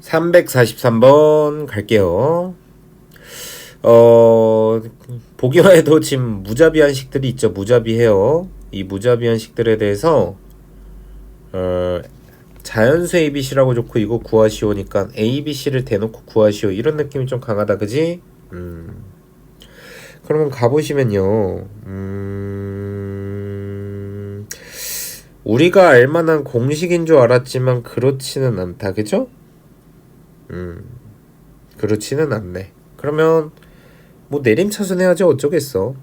343번 갈게요. 보기만 해도 지금 무자비한 식들이 있죠. 무자비해요. 이 무자비한 식들에 대해서 자연수 ABC라고 좋고 이거 구하시오니까 ABC를 대놓고 구하시오 이런 느낌이 좀 강하다. 그지? 그러면 가보시면요. 우리가 알만한 공식인 줄 알았지만 그렇지는 않다. 그죠? 그렇지는 않네. 그러면 뭐 내림차순 해야지 어쩌겠어.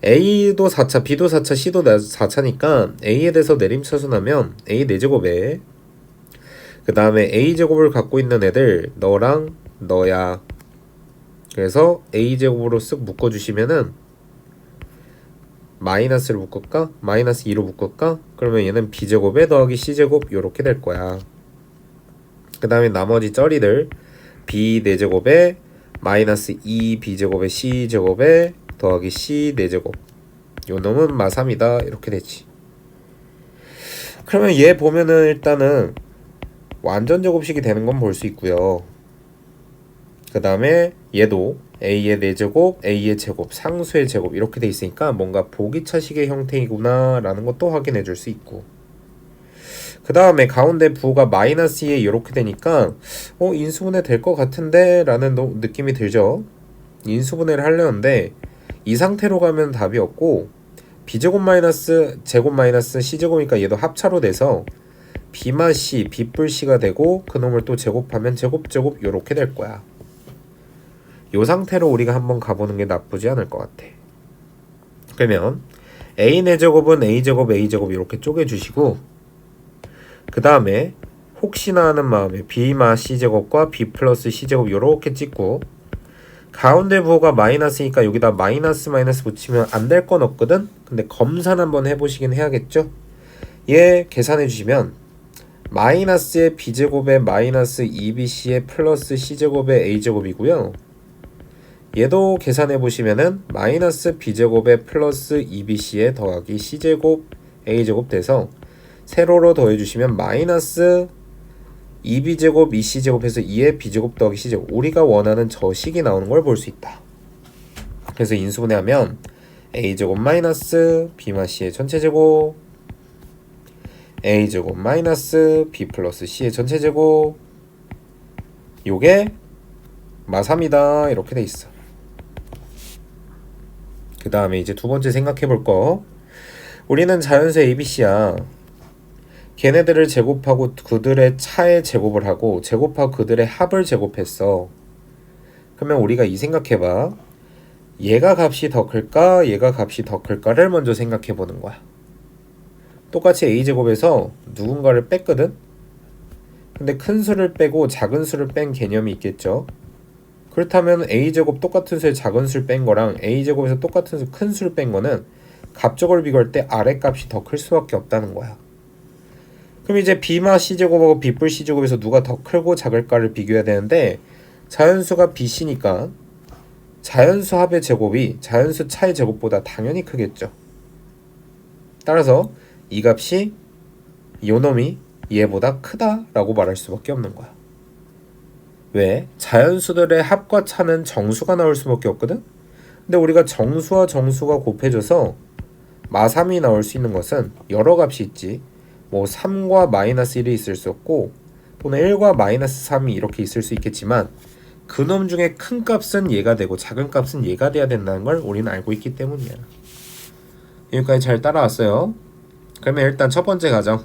A도 4차, B도 4차, C도 4차니까 A에 대해서 내림차순하면 A 4제곱에 그 다음에 A제곱을 갖고 있는 애들 너랑 너야. 그래서 A제곱으로 쓱 묶어주시면은 마이너스를 묶을까? 마이너스 2로 묶을까? 그러면 얘는 B제곱에 더하기 C제곱 요렇게 될 거야. 그 다음에 나머지 쩌리들 B 4제곱에 마이너스 2B제곱에 C제곱에 더하기 C 4제곱 요 놈은 마3이다 이렇게 되지. 그러면 얘 보면은 일단은 완전 제곱식이 되는 건 볼 수 있고요. 그 다음에 얘도 A의 4제곱, A의 제곱, 상수의 제곱 이렇게 돼 있으니까 뭔가 보기차식의 형태이구나 라는 것도 확인해 줄 수 있고, 그 다음에 가운데 부호가 마이너스 2에 이렇게 되니까 인수분해 될 것 같은데 라는 느낌이 들죠. 인수분해를 하려는데 이 상태로 가면 답이 없고 B제곱 마이너스 제곱 마이너스 C제곱이니까 얘도 합차로 돼서 B마 C, B뿔 C가 되고 그놈을 또 제곱하면 제곱 요렇게 될 거야. 요 상태로 우리가 한번 가보는 게 나쁘지 않을 것 같아. 그러면 A 4제곱은 A제곱, A제곱 이렇게 쪼개주시고 그 다음에 혹시나 하는 마음에 B마 C제곱과 B 플러스 C제곱 요렇게 찍고 가운데 부호가 마이너스니까 여기다 마이너스 붙이면 안 될 건 없거든? 근데 검산 한번 해보시긴 해야겠죠? 얘 계산해 주시면 마이너스의 B제곱에 마이너스 2BC의 플러스 C제곱의 A제곱이고요. 얘도 계산해 보시면은 마이너스 B제곱에 플러스 2BC에 더하기 C제곱 A제곱 돼서 세로로 더해 주시면 마이너스 2B제곱 2C제곱해서 2의 B제곱 더하기 C제곱, 우리가 원하는 저 식이 나오는 걸 볼 수 있다. 그래서 인수분해하면 A제곱 마이너스 B마 C의 전체제곱 A제곱 마이너스 B 플러스 C의 전체제곱 요게 마3이다 이렇게 돼 있어. 그 다음에 이제 두 번째 생각해 볼 거, 우리는 자연수 ABC야. 걔네들을 제곱하고 그들의 차의 제곱을 하고 제곱하고 그들의 합을 제곱했어. 그러면 우리가 이 생각해봐. 얘가 값이 더 클까 얘가 값이 더 클까를 먼저 생각해 보는 거야. 똑같이 A제곱에서 누군가를 뺐거든? 근데 큰 수를 빼고 작은 수를 뺀 개념이 있겠죠? 그렇다면 A제곱 똑같은 수에 작은 수를 뺀 거랑 A제곱에서 똑같은 수 큰 수를 뺀 거는 값적을 비교할 때 아래 값이 더 클 수밖에 없다는 거야. 그럼 이제 B마 C제곱하고 B뿔 C제곱에서 누가 더 크고 작을까를 비교해야 되는데 자연수가 BC니까 자연수 합의 제곱이 자연수 차의 제곱보다 당연히 크겠죠. 따라서 이 값이 요놈이 얘보다 크다라고 말할 수밖에 없는 거야. 왜? 자연수들의 합과 차는 정수가 나올 수밖에 없거든? 근데 우리가 정수와 정수가 곱해져서 마3이 나올 수 있는 것은 여러 값이 있지. 뭐 3과 마이너스 1이 있을 수 없고 또는 1과 마이너스 3이 이렇게 있을 수 있겠지만 그놈 중에 큰 값은 얘가 되고 작은 값은 얘가 돼야 된다는 걸 우리는 알고 있기 때문이야. 여기까지 잘 따라왔어요. 그러면 일단 첫 번째 가정,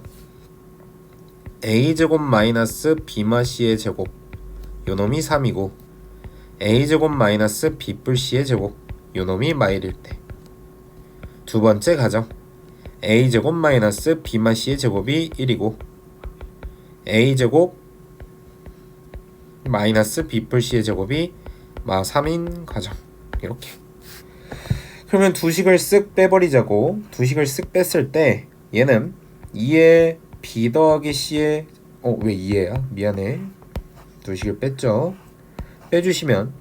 A제곱 마이너스 B마 C의 제곱 요놈이 3이고 A제곱 마이너스 B뿔 C의 제곱 요놈이 마1일 때, 두 번째 가정 A제곱 마이너스 B마 C의 제곱이 1이고 A제곱 마이너스 B뿔 C의 제곱이 마3인 가정. 이렇게. 그러면 두 식을 쓱 빼버리자고. 두 식을 쓱 뺐을 때 얘는 2의 B 더하기 C의 왜 2예요? 미안해. 두 식을 뺐죠. 빼주시면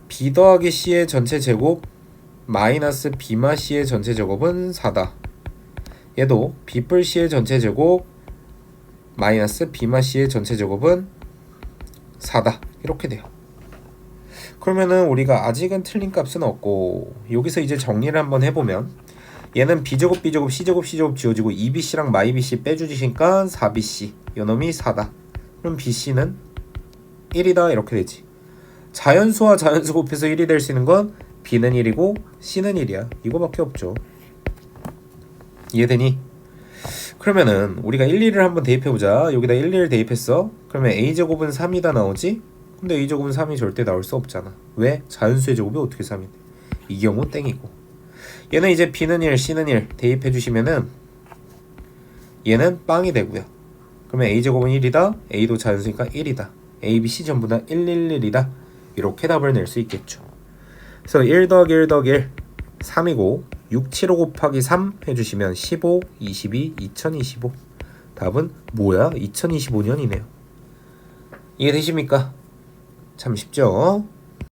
B 더하기 C의 전체 제곱 마이너스 B마 C의 전체 제곱은 4다. 얘도 B뿔 C의 전체 제곱 마이너스 B마 C의 전체 제곱은 4다 이렇게 돼요. 그러면은 우리가 아직은 틀린 값은 없고 여기서 이제 정리를 한번 해보면 얘는 b제곱 b제곱 c제곱 c제곱 지워지고 2bc랑 마이bc 빼주시니까 4bc 요놈이 4다. 그럼 bc는 1이다 이렇게 되지. 자연수와 자연수 곱해서 1이 될 수 있는 건 b는 1이고 c는 1이야. 이거밖에 없죠. 이해되니? 그러면은 우리가 1, 2를 한번 대입해보자. 여기다 1, 2를 대입했어. 그러면 a제곱은 3이다 나오지? 근데 a제곱은 3이 절대 나올 수 없잖아. 왜? 자연수의 제곱이 어떻게 3인데? 이 경우 땡이고. 얘는 이제 b는 1, c는 1 대입해주시면은 얘는 빵이 되고요. 그러면 a제곱은 1이다. a도 자연수니까 1이다. a, b, c 전부 다 1, 1, 1이다. 이렇게 답을 낼 수 있겠죠. 그래서 1 더하기 1 더하기 1 3이고 6, 7, 5 곱하기 3 해주시면 15, 22, 2025 답은 뭐야? 2025년이네요. 이해되십니까? 참 쉽죠?